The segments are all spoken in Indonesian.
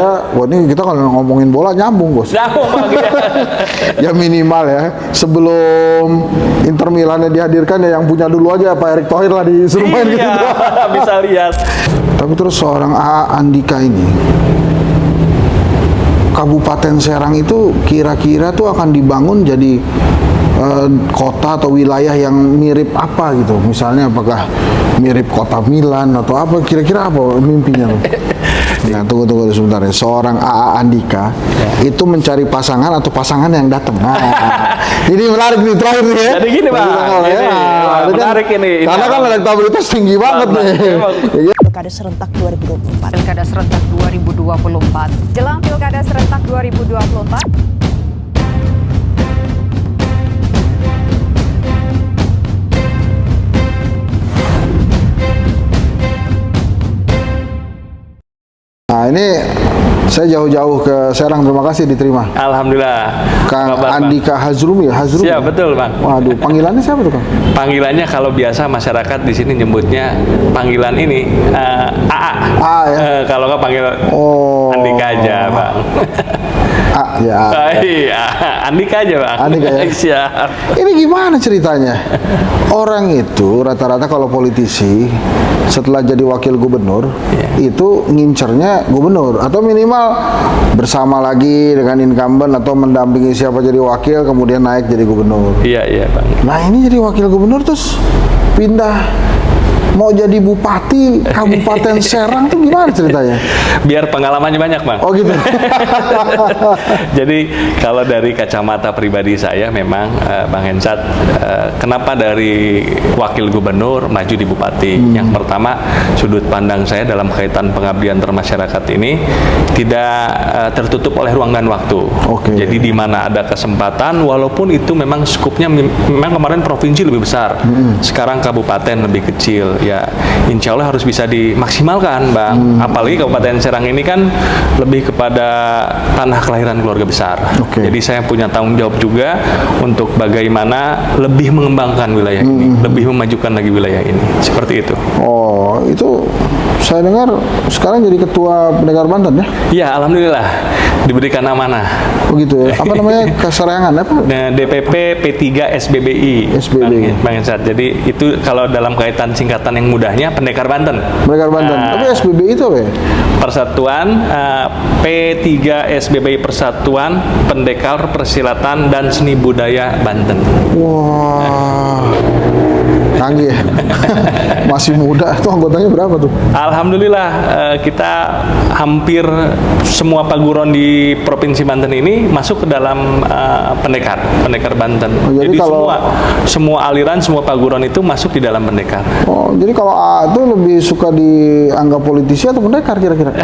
Wah ini kita kalau ngomongin bola nyambung bos. Nyambung ya. Ya minimal ya sebelum Inter Milan dihadirkan ya yang punya dulu aja Pak Erick Thohir lah disuruh main gitu. Bisa lihat. Tapi terus seorang AA Andika ini, Kabupaten Serang itu kira-kira tuh akan dibangun jadi kota atau wilayah yang mirip apa gitu? Misalnya apakah mirip kota Milan atau apa? Kira-kira apa mimpinya? Nah, tunggu sebentar ya. Seorang AA Andika itu mencari pasangan atau pasangan yang datang. Nah, ini menarik nih terakhir nih ya. Jadi gini Bang, menarik ini. Karena kan elektabilitas tinggi banget nih. Pilkada serentak 2024. Pilkada serentak 2024. Jelang Pilkada serentak 2024. Nah ini saya jauh-jauh ke Serang, terima kasih diterima. Alhamdulillah. Kang Kabar, Andika Hazrumi ya, Hazrumi. Siap, betul Bang. Waduh, panggilannya siapa tuh Kang? Panggilannya kalau biasa masyarakat di sini nyebutnya panggilan ini AA. Ya. Kalau nggak panggil Andika aja Bang. Ya. Iya, Andika aja Bang. Andika ya. Siap. Ini gimana ceritanya? Orang itu rata-rata kalau politisi setelah jadi wakil gubernur itu ngincernya gubernur atau minimal bersama lagi dengan incumbent atau mendampingi siapa jadi wakil kemudian naik jadi gubernur. Iya Bang. Nah ini jadi wakil gubernur terus pindah mau jadi bupati Kabupaten Serang tuh gimana ceritanya? Biar pengalamannya banyak Bang. Oh gitu. Jadi kalau dari kacamata pribadi saya memang Bang Hensat, kenapa dari wakil gubernur maju di bupati? Yang pertama, sudut pandang saya dalam kaitan pengabdian termasyarakat ini tidak tertutup oleh ruang dan waktu. Jadi di mana ada kesempatan, walaupun itu memang skupnya memang kemarin provinsi lebih besar, sekarang kabupaten lebih kecil. Ya, insya Allah harus bisa dimaksimalkan, Bang. Apalagi Kabupaten Serang ini kan lebih kepada tanah kelahiran keluarga besar. Jadi saya punya tanggung jawab juga untuk bagaimana lebih mengembangkan wilayah ini, lebih memajukan lagi wilayah ini. Seperti itu. Oh, itu saya dengar sekarang jadi ketua Pendekar Banten ya? Iya, alhamdulillah diberikan amanah. Begitu ya. Apa namanya? Keserangan apa? Nah, DPP P3 SBBI. Bang Hensat. Jadi itu kalau dalam kaitan singkatan yang mudahnya Pendekar Banten. Pendekar Banten. Tapi SBBI itu apa ya? Persatuan P3 SBBI Persatuan Pendekar Persilatan dan Seni Budaya Banten. Wah. Canggih ya. Masih muda. Itu anggotanya berapa tuh? Alhamdulillah kita hampir semua paguron di Provinsi Banten ini masuk ke dalam Pendekar Banten. Jadi kalau semua aliran, semua paguron itu masuk di dalam pendekar. Oh, jadi kalau A itu lebih suka dianggap politisi atau pendekar kira-kira?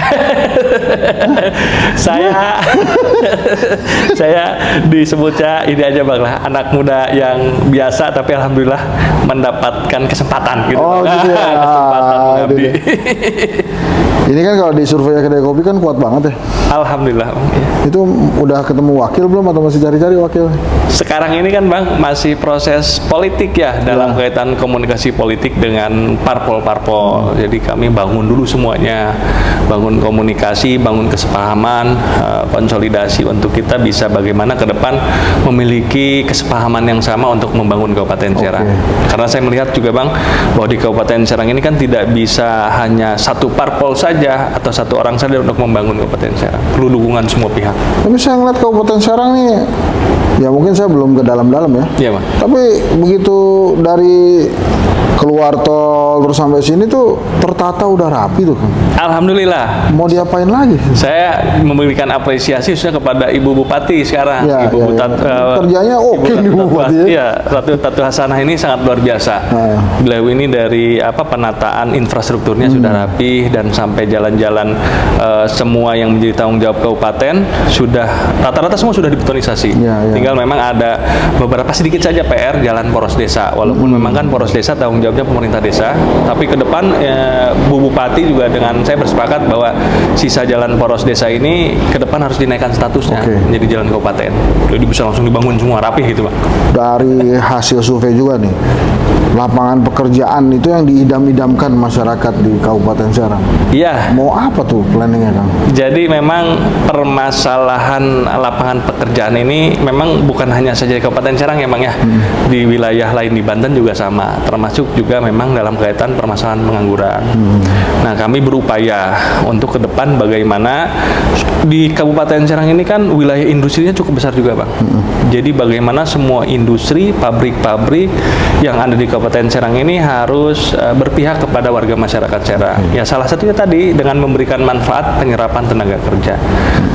saya disebutnya ini aja Bang lah, anak muda yang biasa tapi alhamdulillah mendapatkan kesempatan gitu. Oh gitu ya. Kesempatan mengabdi. Ini kan kalau di survei Kedai Kopi kan kuat banget ya. Alhamdulillah. Itu udah ketemu wakil belum atau masih cari-cari wakil? Sekarang ini kan Bang masih proses politik ya dalam kaitan komunikasi politik dengan parpol-parpol. Jadi kami bangun dulu semuanya, bangun komunikasi, bangun kesepahaman, konsolidasi untuk kita bisa bagaimana ke depan memiliki kesepahaman yang sama untuk membangun Kabupaten Serang. Karena saya melihat juga Bang bahwa di Kabupaten Serang ini kan tidak bisa hanya satu parpol saja atau satu orang saja untuk membangun Kabupaten Serang. Perlu dukungan semua pihak. Tapi saya ngeliat Kabupaten Serang nih, ya mungkin saya belum ke dalam-dalam ya. Iya Bang. Tapi begitu dari keluar tol terus sampai sini tuh tertata udah rapi tuh kan. Alhamdulillah. Mau diapain lagi? Saya memberikan apresiasi khususnya kepada Ibu Bupati sekarang. Ibu Bupati kerjanya oke nih Bupati. Iya, Ratu Hasanah ini sangat luar biasa. Beliau ini dari penataan infrastrukturnya sudah rapi dan sampai jalan-jalan semua yang menjadi tanggung jawab kabupaten sudah rata-rata semua sudah dibetonisasi. Tinggal memang ada beberapa sedikit saja PR jalan poros desa. Walaupun memang kan poros desa tanggung jawabnya pemerintah desa. Tapi ke depan Bu Bupati juga dengan saya bersepakat bahwa sisa jalan poros desa ini ke depan harus dinaikkan statusnya menjadi jalan kabupaten. Jadi bisa langsung dibangun semua rapih gitu, Pak. Dari hasil survei juga nih, lapangan pekerjaan itu yang diidam-idamkan masyarakat di Kabupaten Serang. Iya. Mau apa tuh planningnya, Kang? Jadi memang permasalahan lapangan pekerjaan ini memang bukan hanya saja di Kabupaten Serang ya, Bang ya. Di wilayah lain di Banten juga sama, termasuk juga memang dalam kaitan permasalahan pengangguran. Nah, kami berupaya untuk ke depan bagaimana di Kabupaten Serang ini kan wilayah industrinya cukup besar juga, Bang. Jadi bagaimana semua industri, pabrik-pabrik yang ada di Kabupaten Serang ini harus berpihak kepada warga masyarakat Serang. Ya salah satunya tadi dengan memberikan manfaat penyerapan tenaga kerja,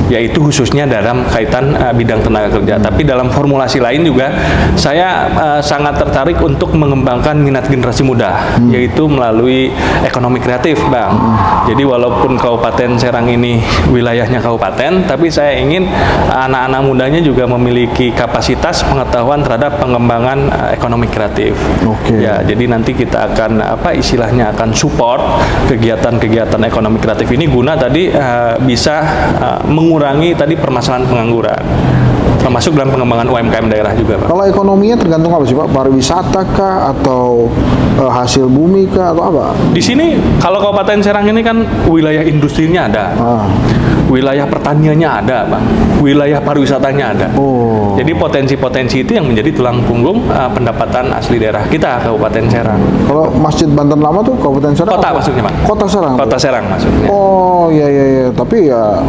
yaitu khususnya dalam kaitan bidang tenaga kerja. Tapi dalam formulasi lain juga saya sangat tertarik untuk mengembangkan minat generasi muda, yaitu melalui ekonomi kreatif, Bang. Jadi walaupun Kabupaten Serang ini wilayahnya kabupaten, tapi saya ingin anak-anak mudanya juga memiliki kapasitas pengetahuan terhadap pengembangan ekonomi kreatif. Ya, jadi nanti kita akan istilahnya akan support kegiatan-kegiatan ekonomi kreatif ini guna tadi bisa mengurangi tadi permasalahan pengangguran, termasuk dalam pengembangan UMKM daerah juga, Pak. Kalau ekonominya tergantung apa sih, Pak? Pariwisata kah atau hasil bumi kah atau apa? Di sini kalau Kabupaten Serang ini kan wilayah industrinya ada. Wilayah pertaniannya ada, Bang. Wilayah pariwisatanya ada. Jadi potensi-potensi itu yang menjadi tulang punggung pendapatan asli daerah kita, Kabupaten Serang. Kalau Masjid Banten Lama tuh Kabupaten Serang? Kota maksudnya, Bang. Kota Serang? Kota Serang maksudnya. Oh, iya. Tapi ya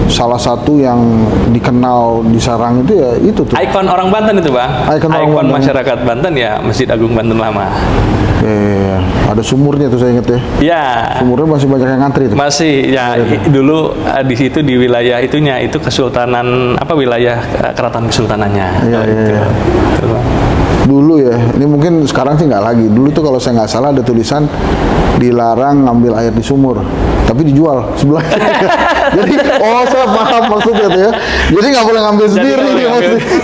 salah satu yang dikenal di Serang itu ya itu tuh. Ikon orang Banten itu, Bang. Ikon masyarakat Banten ya Masjid Agung Banten Lama. Ada sumurnya tuh saya ingat ya. Ya. Sumurnya masih banyak yang ngantri tuh. Masih ya, dulu di situ di wilayah itunya itu kesultanan wilayah keraton kesultanannya. Iya. Dulu ya, ini mungkin sekarang sih nggak lagi. Dulu tuh kalau saya nggak salah ada tulisan dilarang ngambil air di sumur, tapi dijual sebelah. Jadi, saya paham maksudnya tuh ya. Jadi nggak boleh ngambil sendiri,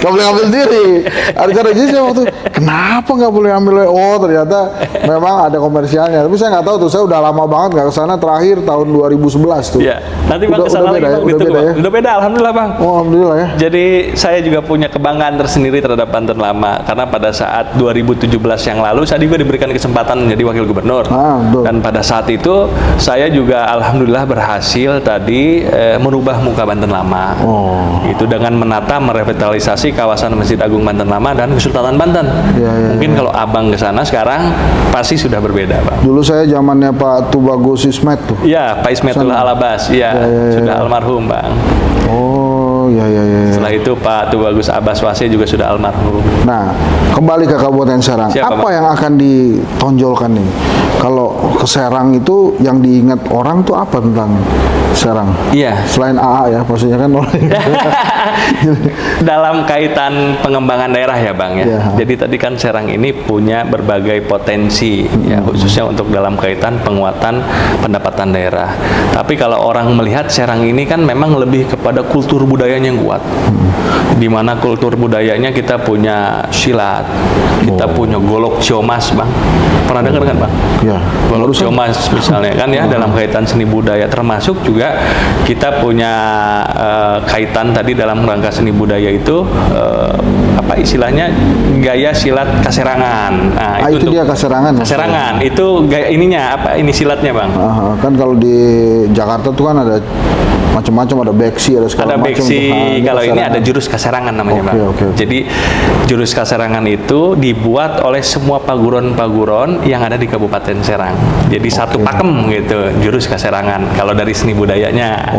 nggak boleh ngambil sendiri. Ada cara jadi saya waktu, kenapa nggak boleh ngambil? Ternyata memang ada komersialnya. Tapi saya nggak tahu tuh, saya udah lama banget nggak kesana. Terakhir tahun 2011 tuh. Iya. Nanti Bang kesana lagi, Bang. Udah beda ya? Udah beda, alhamdulillah, Bang. Alhamdulillah ya. Jadi saya juga punya kebanggaan tersendiri terhadap Banten Lama karena pada saat 2017 yang lalu saya juga diberikan kesempatan menjadi wakil gubernur. Dan pada saat itu saya juga alhamdulillah berhasil tadi merubah muka Banten Lama. Itu dengan menata merevitalisasi kawasan Masjid Agung Banten Lama dan Kesultanan Banten. Mungkin kalau Abang ke sana sekarang pasti sudah berbeda, Pak. Dulu saya zamannya Pak Tubagus Ismet tuh. Iya, Pak Ismetullah Alabas. Iya, sudah almarhum, Bang. Iya. Setelah itu Pak Tubagus Abbas Wase juga sudah almarhum. Nah, kembali ke Kabupaten Serang. Apa yang akan ditonjolkan nih? Kalau ke Serang itu yang diingat orang tuh apa tentang Serang? Iya. Selain AA ya, maksudnya kan orang. Dalam kaitan pengembangan daerah ya, Bang ya. Jadi tadi kan Serang ini punya berbagai potensi ya, khususnya untuk dalam kaitan penguatan pendapatan daerah. Tapi kalau orang melihat Serang ini kan memang lebih kepada kultur budayanya yang kuat. Di mana kultur budayanya kita punya silat, kita punya golok ciomas, Bang. Pernah dengar kan, Bang? Ya. Golok ciomas misalnya kan ya, dalam kaitan seni budaya, termasuk juga kita punya kaitan tadi dalam rangka seni budaya itu istilahnya gaya silat kaserangan. Nah, itu dia kaserangan. Kaserangan itu gaya ininya ini silatnya, Bang. Kan kalau di Jakarta tuh kan ada macam-macam, ada beksi, ada segala macam. Ada beksi, kalau ini ada jurus kaserangan namanya, Bang. Jadi jurus kaserangan itu dibuat oleh semua paguron-paguron yang ada di Kabupaten Serang. Jadi satu pakem gitu, jurus kaserangan. Kalau dari seni budayanya.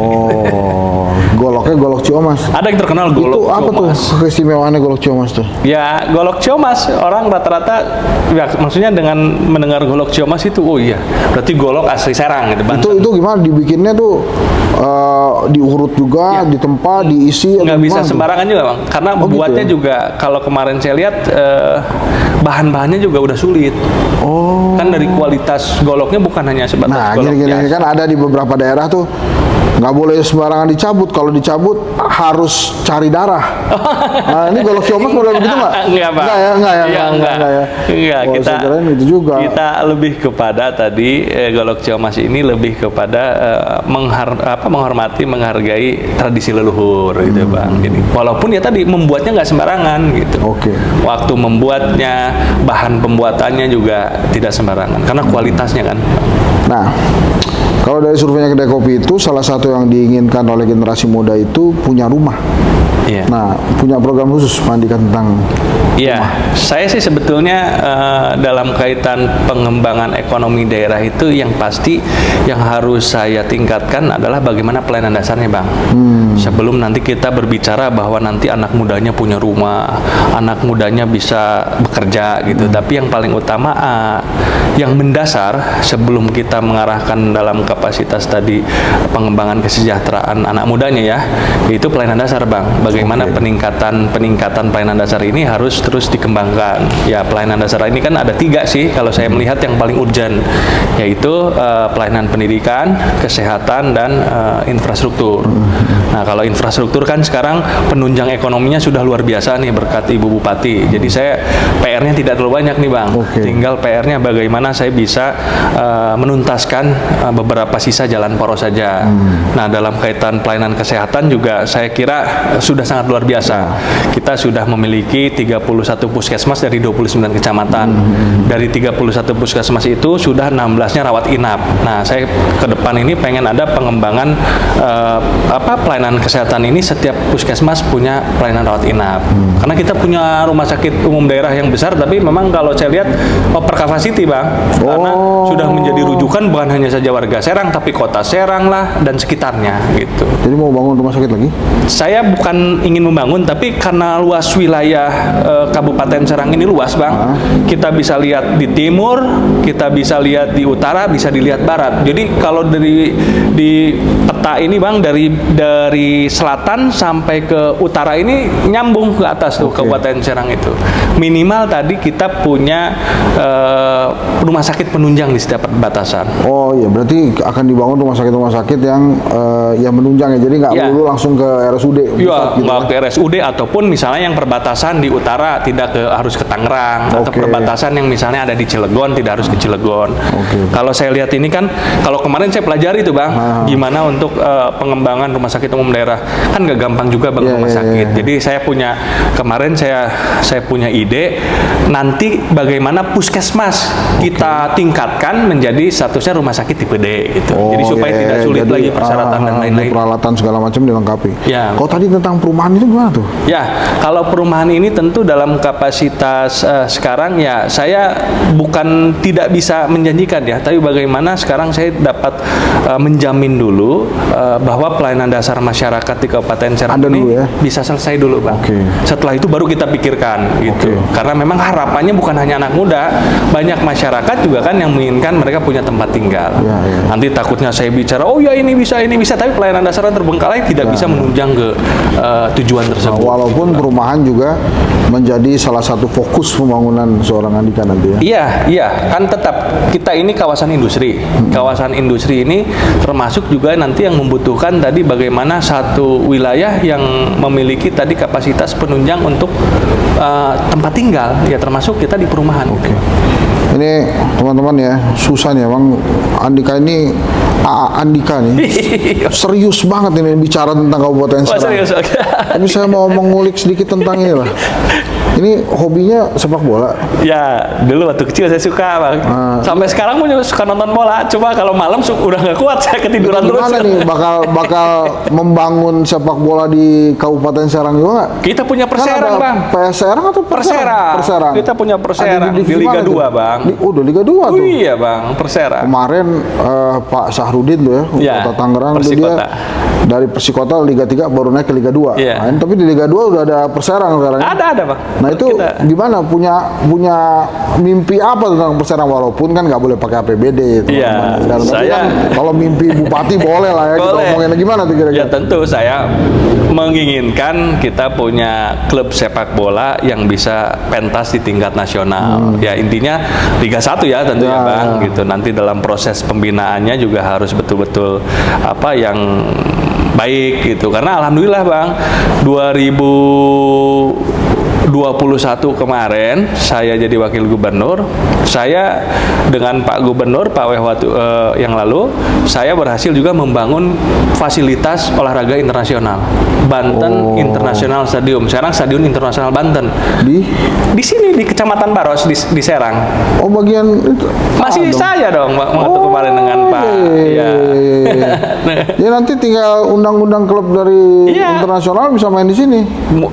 Goloknya golok ciomas. Ada yang terkenal golok itu apa ciomas. Tuh keistimewaannya golok ciomas tuh? Ya, golok ciomas orang rata-rata ya, maksudnya dengan mendengar golok ciomas itu, berarti golok asli Serang gitu, Bang. Itu gimana dibikinnya tuh? Diurut juga, ditempa, diisi. Nggak bisa sembarangan juga, Bang. Karena buatnya juga, kalau kemarin saya lihat bahan-bahannya juga udah sulit. Kan dari kualitas goloknya bukan hanya sebatas golok gini kan ada di beberapa daerah tuh nggak boleh sembarangan dicabut. Kalau dicabut harus cari darah. Nah, ini Golok Ciomas model begitu nggak? Enggak, Pak. Enggak ya, enggak ya, Iya, enggak ya. Enggak, Oh, kita saya kirain itu juga. Kita lebih kepada tadi Golok Ciomas ini lebih kepada menghormati, menghargai tradisi leluhur gitu, Bang. Jadi walaupun ya tadi membuatnya nggak sembarangan gitu. Oke. Waktu membuatnya, bahan pembuatannya juga tidak sembarangan karena kualitasnya kan. Nah, kalau dari surveinya Kedai Kopi itu salah satu yang diinginkan oleh generasi muda itu punya rumah. Iya. Nah, punya program khusus mandikan tentang Iya, saya sih sebetulnya dalam kaitan pengembangan ekonomi daerah itu yang pasti yang harus saya tingkatkan adalah bagaimana pelayanan dasarnya, Bang. Sebelum nanti kita berbicara bahwa nanti anak mudanya punya rumah, anak mudanya bisa bekerja gitu. Tapi yang paling utama, yang mendasar sebelum kita mengarahkan dalam kapasitas tadi pengembangan kesejahteraan anak mudanya ya, yaitu pelayanan dasar, Bang. Bagaimana peningkatan pelayanan dasar ini harus terus dikembangkan. Ya, pelayanan dasar ini kan ada 3 sih kalau saya melihat yang paling urgent, yaitu pelayanan pendidikan, kesehatan, dan infrastruktur. Nah, kalau infrastruktur kan sekarang penunjang ekonominya sudah luar biasa nih berkat Ibu Bupati. Jadi saya PR-nya tidak terlalu banyak nih, Bang. Tinggal PR-nya bagaimana saya bisa menuntaskan beberapa sisa jalan poros saja. Nah, dalam kaitan pelayanan kesehatan juga saya kira sudah sangat luar biasa. Kita sudah memiliki 31 puskesmas dari 29 kecamatan. Dari 31 puskesmas itu sudah 16-nya rawat inap. Nah, saya ke depan ini pengen ada pengembangan pelayanan kesehatan ini, setiap puskesmas punya pelayanan rawat inap. Karena kita punya rumah sakit umum daerah yang besar, tapi memang kalau saya lihat over capacity, Bang. Karena sudah menjadi rujukan bukan hanya saja warga Serang, tapi kota Serang lah dan sekitarnya gitu. Jadi mau bangun rumah sakit lagi? Saya bukan ingin membangun, tapi karena luas wilayah Kabupaten Serang ini luas, Bang. Kita bisa lihat di timur, kita bisa lihat di utara, bisa dilihat barat. Jadi kalau di peta ini, Bang, dari selatan sampai ke utara ini nyambung ke atas tuh Kabupaten Serang itu. Minimal tadi kita punya rumah sakit penunjang di setiap perbatasan. Oh iya, berarti akan dibangun rumah sakit yang menunjang ya. Jadi nggak perlu langsung ke RSUD. Iya, nggak ke RSUD ataupun misalnya yang perbatasan di utara tidak harus ke Tangerang, atau perbatasan yang misalnya ada di Cilegon tidak harus ke Cilegon. Kalau saya lihat ini kan, kalau kemarin saya pelajari tuh, Bang, gimana untuk pengembangan rumah sakit umum daerah. Kan nggak gampang juga bangun rumah sakit. Jadi kemarin saya punya ide nanti bagaimana puskesmas kita tingkatkan menjadi statusnya rumah sakit tipe D gitu. Jadi supaya tidak sulit lagi persyaratan dan lain-lain. Peralatan segala macam dilengkapi. Ya. Kalau tadi tentang perumahan itu gimana tuh? Ya, kalau perumahan ini tentu dalam kapasitas sekarang ya saya bukan tidak bisa menjanjikan ya, tapi bagaimana sekarang saya dapat menjamin dulu bahwa pelayanan dasar masyarakat di Kabupaten Serang ini bisa selesai dulu, Bang. Setelah itu baru kita pikirkan gitu. Karena memang harapannya bukan hanya anak muda, banyak masyarakat juga kan yang menginginkan mereka punya tempat tinggal. Nanti takutnya saya bicara, oh ya ini bisa, tapi pelayanan dasarnya terbengkalai tidak bisa menunjang ke tujuan tersebut. Walaupun perumahan juga menjadi salah satu fokus pembangunan seorang Andika nanti ya. Iya, kan tetap kita ini kawasan industri. Kawasan industri ini termasuk juga nanti yang membutuhkan tadi bagaimana satu wilayah yang memiliki tadi kapasitas penunjang untuk tempat tinggal, ya termasuk kita di perumahan. Ini teman-teman ya, susah nih Bang. Andika ini Andika nih serius banget ini bicara tentang Kabupaten Serang. Serius, Tapi saya mau mengulik sedikit tentang ini lah. Ini hobinya sepak bola. Ya, dulu waktu kecil saya suka, Bang. Sampai sekarang pun suka nonton bola. Cuma kalau malam udah nggak kuat, saya ketiduran terus. Gimana nih bakal membangun sepak bola di Kabupaten Serang juga nggak? Kita punya Perserang, Bang. PS Serang atau Perserang. Kita punya Perserang di Liga 2, Bang. Udah Liga 2 tuh. Iya, Bang, Perserang. Kemarin Pak Sahrudin tuh ya, Kota Tangerang tuh dia dari Persikota Liga 3 baru naik ke Liga 2. Tapi di Liga 2 udah ada Perserang sekarang. Ada, Bang. Nah, Nah itu gimana? Punya mimpi apa tentang Perserang, walaupun kan nggak boleh pakai APBD. Iya, Tapi saya- kan kalau mimpi bupati boleh lah ya. Kita Boleh. ngomongin gimana tuh kira-kira? Ya tentu saya menginginkan kita punya klub sepak bola yang bisa pentas di tingkat nasional. Ya intinya Liga 1 ya tentunya Ya, Bang ya. gitu. Nanti dalam proses pembinaannya juga harus betul-betul apa yang baik gitu. Karena alhamdulillah Bang 2021 kemarin saya jadi wakil gubernur, saya dengan Pak Gubernur Pak Wehwatu yang lalu saya berhasil juga membangun fasilitas olahraga internasional Banten International Stadium, sekarang Stadion Internasional Banten di sini di Kecamatan Baros di Serang. Oh bagian itu Masih saya dong waktu kemarin dengan Pak ya. Ya nanti tinggal undang-undang klub dari Iya. internasional bisa main di sini.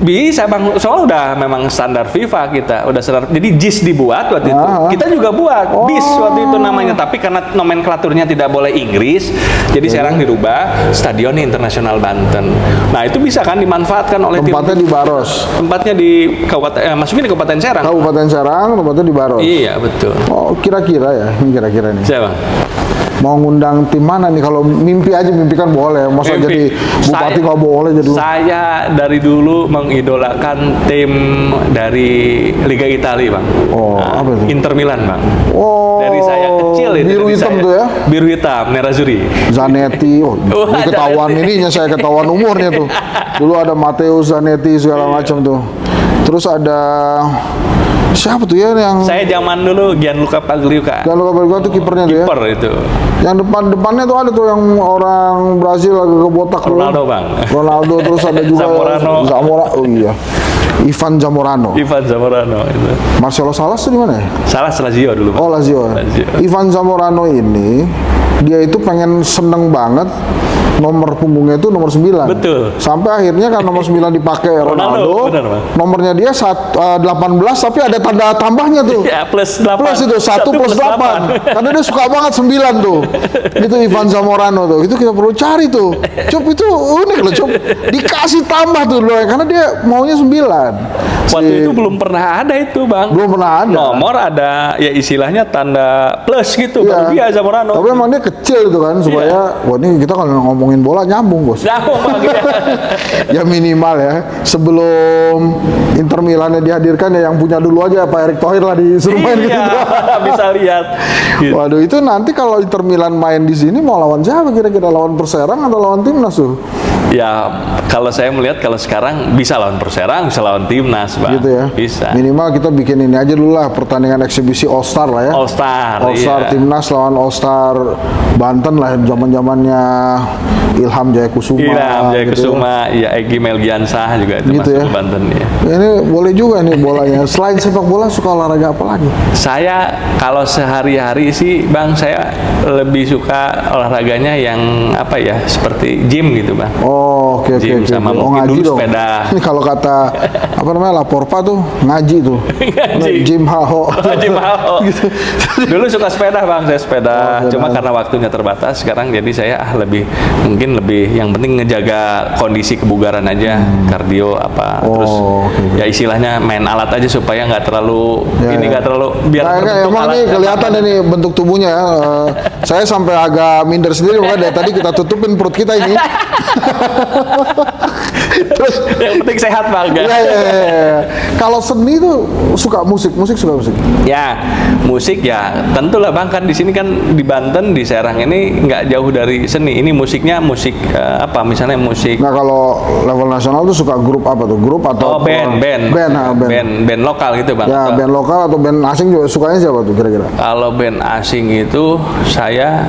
Bisa Bang, soalnya udah memang standar FIFA kita, udah standar. Jadi JIS dibuat waktu itu, Ah. kita juga buat BIS waktu itu namanya. Tapi karena nomenklaturnya tidak boleh Inggris, jadi sekarang dirubah Stadion Internasional Banten. Nah itu bisa kan dimanfaatkan oleh Tempatnya di Baros. tempatnya di kabupaten, masukin di Kabupaten Serang. Kabupaten Serang, tempatnya di Baros. Iya betul. Oh kira-kira ya, ini kira-kira nih. Siapa? Mau ngundang tim mana nih? Kalau mimpi aja, mimpi kan boleh. Masa jadi bupati nggak boleh jadi. Saya dari dulu mengidolakan tim dari Liga Italia Bang. Oh, apa itu? Inter Milan Bang. Oh, Dari saya kecil itu. biru dari hitam saya. tuh ya? Biru hitam, Nerazzurri. Zanetti, ini ketahuan Zanetti. ininya, saya ketahuan umurnya tuh. Dulu ada Matteo Zanetti segala macam tuh. Terus ada siapa tuh ya yang Saya zaman dulu Gianluca Pagliuca. kalau kabar tuh kipernya tuh ya. Kiper itu. Yang depannya tuh ada tuh yang orang Brazil agak kebotak tuh. Ronaldo, Bang. Ronaldo, terus ada juga Zamorano. Oh iya. Ivan Zamorano. Ivan Zamorano itu. Marcelo Salas tuh di mana ya? Salah Lazio dulu. Bang. Oh Lazio. Lazio. Ivan Zamorano ini dia itu pengen seneng banget nomor punggungnya itu nomor 9. Betul. Sampai akhirnya kan nomor 9 dipakai Ronaldo. benar, Bang. Nomornya dia 18 tapi ada tanda tambahnya tuh. Ya plus 8. Plus itu 1 plus 8. Karena dia suka banget 9 tuh. Itu Ivan Zamorano tuh. Itu kita perlu cari tuh. Cup itu unik loh, Cup. Dikasih tambah tuh loh karena dia maunya 9. Waktu itu belum pernah ada itu Bang. belum pernah ada. Nomor ada ya istilahnya tanda plus gitu. Iya. Baru dia Zamorano. Tapi emang dia kecil itu kan supaya wah ini kita kalau ngomongin bola nyambung, Bos. Jauh Bang. Ya minimal ya. Sebelum Inter Milannya dihadirkan ya yang punya dulu aja Pak Erick Thohir lah disuruh main gitu. Iya, bisa lihat. Gitu. Waduh, itu nanti kalau Inter Milan main di sini mau lawan siapa kira-kira? Lawan Perserang atau lawan Timnas tuh? Ya, kalau saya melihat kalau sekarang bisa lawan Perserang, bisa lawan Timnas, Bang. Gitu ya. Bisa. Minimal kita bikin ini aja dulu lah, pertandingan eksibisi All Star lah ya. All Star. All Star iya. Timnas lawan All Star Banten lah, zaman-zamannya Ilham Jayakusuma. Ilham Jayakusuma, gitu ya Egy Melgiansah juga itu Gitu masuk ya. ke Banten ya. ya. Ini boleh juga nih bolanya. Selain sepak bola suka olahraga apa lagi? Saya kalau sehari-hari sih, Bang, saya lebih suka olahraganya yang apa ya, seperti gym gitu, Bang. Oh, oke. Gym sama Oh, mungkin ngaji dulu dong. sepeda. Ini kalau kata apa namanya Laporpa tuh ngaji tuh. Ngaji. Gym haho. Gym haho. Gitu. Dulu suka sepeda Bang, saya sepeda. Oh, Cuma sepeda. karena waktunya terbatas sekarang, jadi saya mungkin lebih yang penting ngejaga kondisi kebugaran aja, kardio apa. Oh, Terus oke. ya istilahnya main alat aja supaya nggak terlalu Ya, nggak terlalu biar Nah, berbentuk emang alat nih yang kelihatan makan. ini bentuk tubuhnya ya. Saya sampai agak minder sendiri makanya dari tadi kita tutupin perut kita ini. Terus Yang penting sehat Bang. ya. Kalau seni tuh suka musik suka musik. Ya, musik ya tentulah Bang, kan di sini kan di Banten, di Serang ini nggak jauh dari seni. Ini musiknya musik apa misalnya musik Nah kalau level nasional tuh suka grup apa tuh? Grup atau band band lokal gitu Bang. Ya Atau- band lokal atau band asing juga sukanya siapa tuh kira-kira? Kalau band asing itu saya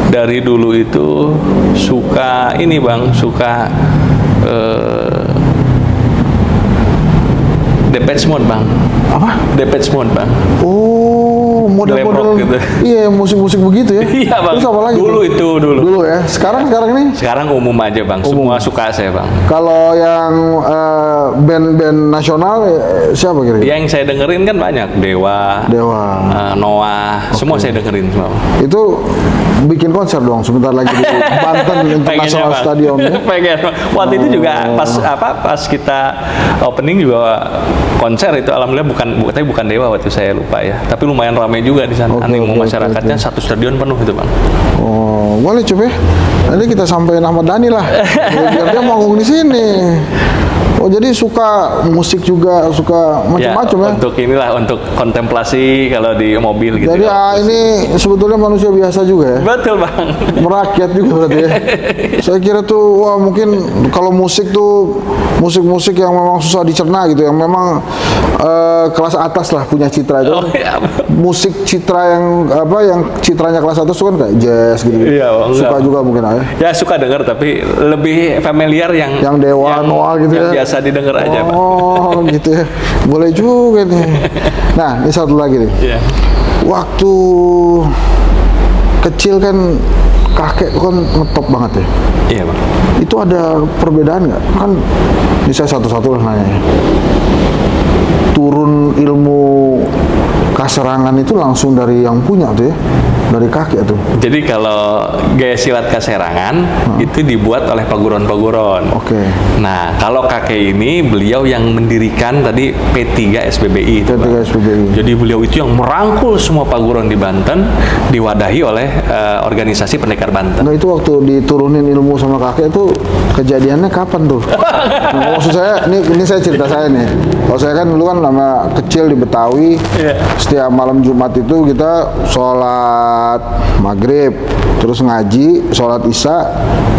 dari dulu itu suka ini Bang, suka Depeche Mode Bang. Apa? Depeche Mode Bang. Oh glam rock gitu. Iya, musik-musik begitu ya. Iya bang. Terus apa lagi? Dulu tuh? itu dulu. Dulu ya. Sekarang ini. Sekarang umum aja bang. Semua suka saya bang. Kalau yang band-band nasional siapa kira-kira? Yang saya dengerin kan banyak. Dewa. Noah. Semua saya dengerin semua. Itu bikin konser dong sebentar lagi di Banten International Bang. Stadium ya. Pengen. Waktu itu juga pas kita opening juga konser itu alhamdulillah bukan Dewa waktu saya lupa ya. Tapi lumayan ramai juga di sana. Animo masyarakatnya satu stadion penuh itu bang. Oh, boleh coba. Nanti kita sampein Ahmad Dhani lah. Biar dia manggung di sini. Oh, jadi suka musik juga, suka macam-macam ya. Untuk inilah, untuk kontemplasi kalau di mobil gitu. Jadi ini sebetulnya manusia biasa juga ya. Betul bang. Merakyat juga berarti ya. Saya kira tuh wah mungkin kalau musik tuh musik-musik yang memang susah dicerna gitu, yang memang kelas atas lah punya citra itu. Oh, iya. Musik citra yang citranya kelas atas itu kan kayak jazz gitu. Iya, bang, suka enggak. juga mungkin ya. Ya suka dengar tapi lebih familiar yang Dewa Noah gitu yang ya. biasa didengar aja bang. Oh gitu ya. Boleh juga nih. Nah, ini satu lagi nih. Iya. Waktu kecil kan kakek kan ngetop banget ya. Iya bang. Itu ada perbedaan nggak? Kan ini saya satu-satu lah nanya. Turun ilmu kaserangan itu langsung dari yang punya tuh ya, dari kakek tuh. Jadi kalau gaya silat kaserangan itu dibuat oleh paguron-paguron. Oke. Nah, kalau kakek ini beliau yang mendirikan tadi P3 SPBI itu. P3 Bang. SPBI. Jadi beliau itu yang merangkul semua paguron di Banten, diwadahi oleh organisasi Pendekar Banten. Nah itu waktu diturunin ilmu sama kakek itu kejadiannya kapan tuh? Nah, maksud saya, ini saya cerita saya nih. Kalau saya kan dulu kan lama kecil di Betawi, setiap malam Jumat itu kita sholat maghrib, terus ngaji, sholat isya,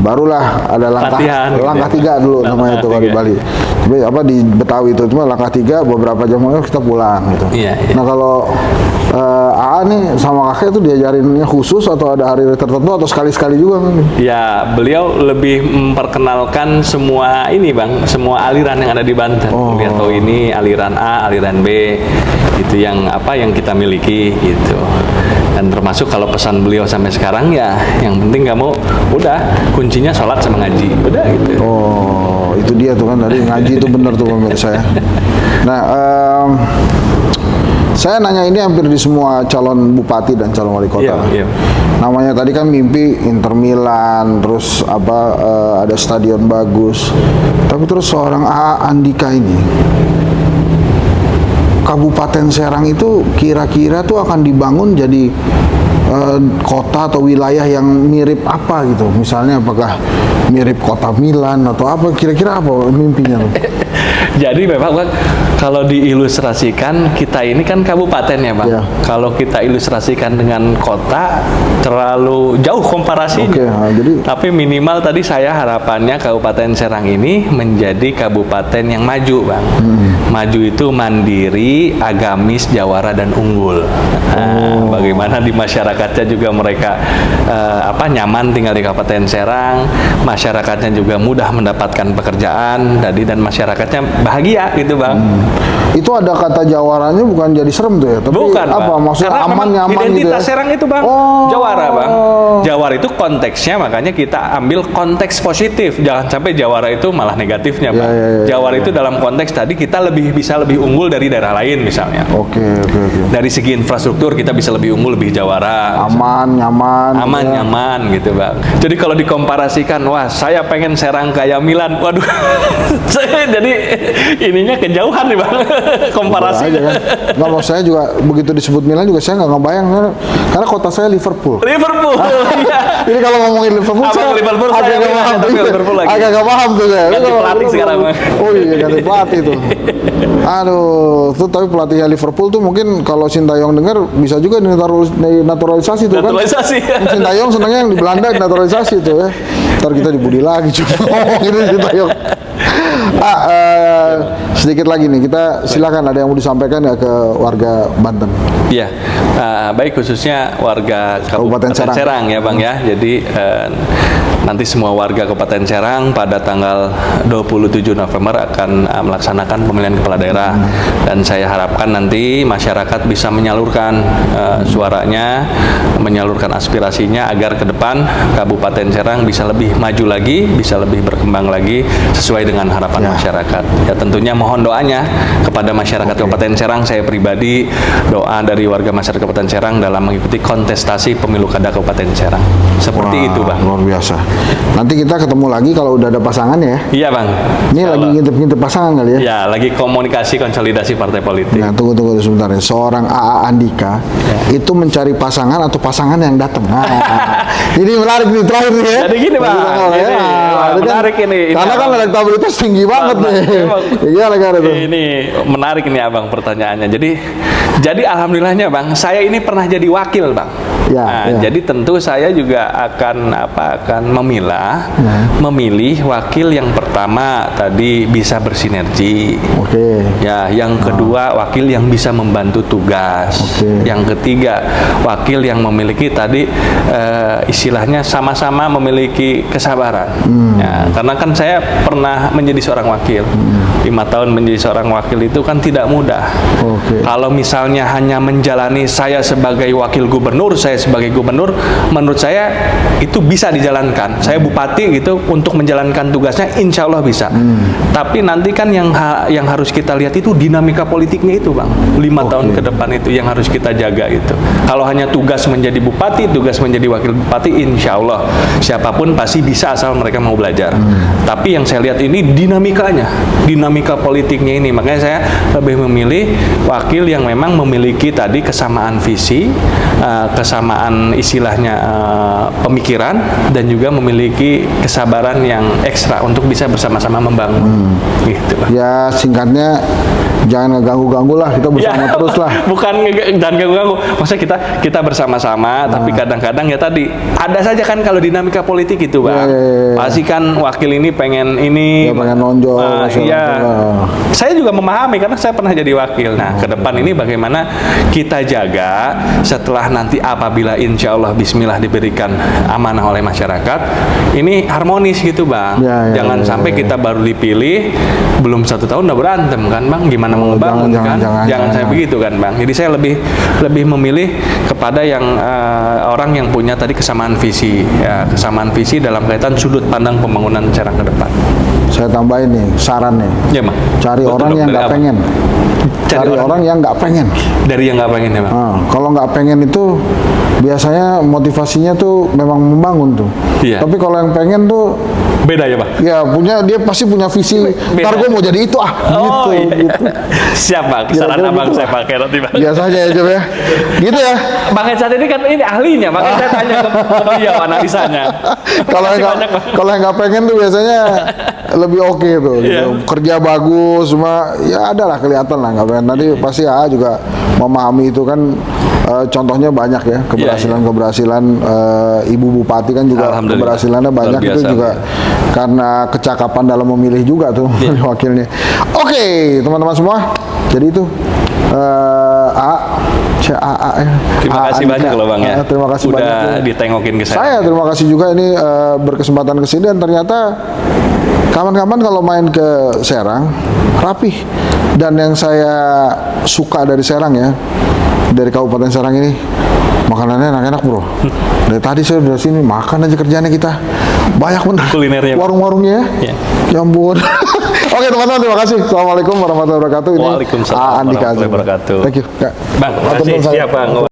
barulah ada langkah Latihan, langkah gitu. 3 dulu namanya itu kalau di 3. Bali. Tapi apa di Betawi itu cuma langkah 3 beberapa jam kemudian kita pulang gitu. Iya, iya. Nah kalau AA nih sama kakek itu diajarinnya khusus atau ada hari tertentu atau sekali-sekali juga kan? Ya, beliau lebih memperkenalkan semua ini bang, semua aliran yang ada di Banten. Biar tahu ini aliran A, aliran B, itu yang kita miliki gitu. Dan termasuk kalau pesan beliau sampai sekarang ya, yang penting kamu udah kuncinya sholat sama ngaji, udah gitu. Oh, itu dia tuh kan dari ngaji itu bener tuh pemirsa ya. Nah, saya nanya ini hampir di semua calon bupati dan calon wali kota. Iya, iya. Namanya tadi kan mimpi Inter Milan, terus ada stadion bagus. Tapi terus seorang AA Andika ini, Kabupaten Serang itu kira-kira tuh akan dibangun jadi kota atau wilayah yang mirip apa gitu. Misalnya apakah mirip kota Milan atau apa? Kira-kira apa mimpinya tuh? Jadi memang bang, kalau diilustrasikan kita ini kan kabupaten ya bang. Iya. Kalau kita ilustrasikan dengan kota terlalu jauh komparasinya. Oke, nah, jadi Tapi minimal tadi saya harapannya Kabupaten Serang ini menjadi kabupaten yang maju bang. Maju itu mandiri, agamis, jawara dan unggul. Nah, bagaimana di masyarakatnya juga mereka nyaman tinggal di Kabupaten Serang, masyarakatnya juga mudah mendapatkan pekerjaan, dan masyarakatnya bahagia gitu bang. itu ada kata jawarannya bukan jadi serem tuh ya, tapi Bukan apa bang. maksudnya Karena aman memang nyaman gitu identitas ya? Serang itu bang, Oh. jawara bang. Jawara itu konteksnya, makanya kita ambil konteks positif, jangan sampai jawara itu malah negatifnya bang. Jawara itu dalam konteks tadi kita bisa lebih unggul dari daerah lain misalnya. Oke. Dari segi infrastruktur kita bisa lebih unggul, lebih jawara. Aman, nyaman. Aman, gitu ya. nyaman gitu bang. Jadi kalau dikomparasikan, wah saya pengen Serang kayak Milan, waduh, jadi ininya kejauhan nih bang, komparasi. Aja kan. Nggak, mau saya juga begitu disebut Milan juga saya nggak ngebayang karena kota saya Liverpool. Liverpool, iya. Jadi kalau ngomongin Liverpool, Abang saya Liverpool, agak saya nggak Milan, paham. tapi Liverpool lagi. Agak nggak paham tuh saya. Ganti pelatih sekarang, Bang. Oh iya, ganti pelatih tuh. Aduh, tuh tapi pelatihnya Liverpool tuh mungkin kalau Sintayong dengar bisa juga dinaturalisasi tuh kan. Naturalisasi. Sintayong senangnya yang di Belanda naturalisasi tuh ya. Ntar kita dibully lagi cuma ngomongin Sintayong. Sedikit lagi nih, kita silakan ada yang mau disampaikan ya ke warga Banten. Iya, baik khususnya warga Kabupaten Kabupaten Serang. Serang ya Bang ya. Jadi nanti semua warga Kabupaten Serang pada tanggal 27 November akan melaksanakan pemilihan kepala daerah, dan saya harapkan nanti masyarakat bisa menyalurkan suaranya, menyalurkan aspirasinya agar ke depan Kabupaten Serang bisa lebih maju lagi, bisa lebih berkembang lagi sesuai dengan harapan masyarakat. Ya tentunya mohon doanya kepada masyarakat Kabupaten Serang. Saya pribadi doa dari warga masyarakat Kabupaten Serang dalam mengikuti kontestasi pemilu kada Kabupaten Serang. Seperti itu Bang. Luar biasa. Nanti kita ketemu lagi kalau udah ada pasangannya ya. Iya Bang. Ini Insya lagi Allah. ngintip-ngintip pasangan kali ya. Ya, lagi komunikasi konsolidasi partai politik. Nah, tunggu sebentar ya. Seorang AA Andika itu mencari pasangan atau pasangan yang datang. Nah, ini menarik nih terakhir nih ya. Jadi gini Bang, Jadi, ini, ini menarik ini. Karena kan elektabilitas tinggi banget nih. Iya, negara tuh. Ini menarik nih Abang pertanyaannya. Jadi alhamdulillahnya Bang, saya ini pernah jadi wakil Bang. Ya, ya. Jadi tentu saya juga akan memilih wakil yang pertama tadi bisa bersinergi. Oke. Ya, yang kedua wakil yang bisa membantu tugas. Oke. Yang ketiga wakil yang memiliki tadi istilahnya sama-sama memiliki kesabaran. Ya, karena kan saya pernah menjadi seorang wakil. 5 tahun menjadi seorang wakil itu kan tidak mudah. Oke. Kalau misalnya hanya menjalani saya sebagai wakil gubernur, saya sebagai gubernur, menurut saya itu bisa dijalankan. Saya bupati gitu untuk menjalankan tugasnya, insya Allah bisa. Tapi nanti kan yang harus kita lihat itu dinamika politiknya itu Bang. 5 tahun ke depan itu yang harus kita jaga itu. Kalau hanya tugas menjadi bupati, tugas menjadi wakil bupati, insya Allah siapapun pasti bisa asal mereka mau belajar. Tapi yang saya lihat ini dinamikanya, dinamika politiknya ini. Makanya saya lebih memilih wakil yang memang memiliki tadi kesamaan visi, kesamaan istilahnya pemikiran, dan juga memiliki kesabaran yang ekstra untuk bisa bersama-sama membangun. Gitu. Ya singkatnya jangan ngeganggu-ganggu lah, kita bersama terus lah. Bukan dan ganggu-ganggu. Maksudnya kita bersama-sama, tapi kadang-kadang ya tadi ada saja kan kalau dinamika politik itu Bang. Pasti kan wakil ini pengen ini, Ya, pengen nonjol. iya. Saya juga memahami karena saya pernah jadi wakil. Nah, ke depan ini bagaimana kita jaga setelah nanti apabila insya Allah Bismillah diberikan amanah oleh masyarakat, ini harmonis gitu Bang. Jangan sampai kita baru dipilih belum 1 tahun udah berantem kan Bang, gimana mau ngebangun kan? Jangan saya begitu kan Bang. Jadi saya lebih memilih kepada yang orang yang punya tadi kesamaan visi, ya, kesamaan visi dalam kaitan sudut pandang pembangunan Serang ke depan. Saya tambahin nih saran nih. Ya Bang. Cari Betul, orang Dok. yang Dari nggak apa? pengen. Cari orang yang nggak pengen. Dari yang nggak pengen ya Bang. Kalau nggak pengen itu biasanya motivasinya tuh memang membangun tuh. Iya. Tapi kalau yang pengen tuh Beda ya Bang. ya dia pasti punya visi. Ntar gue mau jadi itu Oh, gitu. iya. Gitu. Siap Bang, saran Kira-kira Abang gitu saya lah. pakai nanti Bang. Biasanya ya Job ya. Gitu ya. Bang Hensat ini kan ini ahlinya, makanya saya tanya ke beliau analisanya. Kalau yang Makasih banyak, Bang. kalau yang nggak pengen tuh biasanya lebih oke tuh. Gitu. Iya. Kerja bagus, cuma ya ada lah kelihatan lah nggak pengen. Nanti pasti juga memahami itu kan. Contohnya banyak ya keberhasilan Ibu Bupati kan juga Alhamdulillah. keberhasilannya banyak. Luar Itu biasa. juga karena kecakapan dalam memilih juga tuh wakilnya. Oke, teman-teman semua. Jadi itu AA ya. Terima kasih banyak loh Bang ya. Terima kasih udah banyak. Ya. ditengokin ke saya. Saya terima kasih juga ini berkesempatan ke sini, dan ternyata kapan-kapan kalau main ke Serang rapih. Dan yang saya suka dari Serang ya, dari Kabupaten Serang ini, makanannya enak-enak bro. Dari tadi saya udah sini makan aja kerjanya kita. Banyak bener Kulinernya. warung-warungnya ya. Iya. Ya ampun. Oke teman-teman, terima kasih. Assalamualaikum warahmatullahi wabarakatuh. Ini Waalaikumsalam Andika warahmatullahi Azim. wabarakatuh. Thank you. Kak. Bang, Matur makasih. nuwun saya. Siap Bang.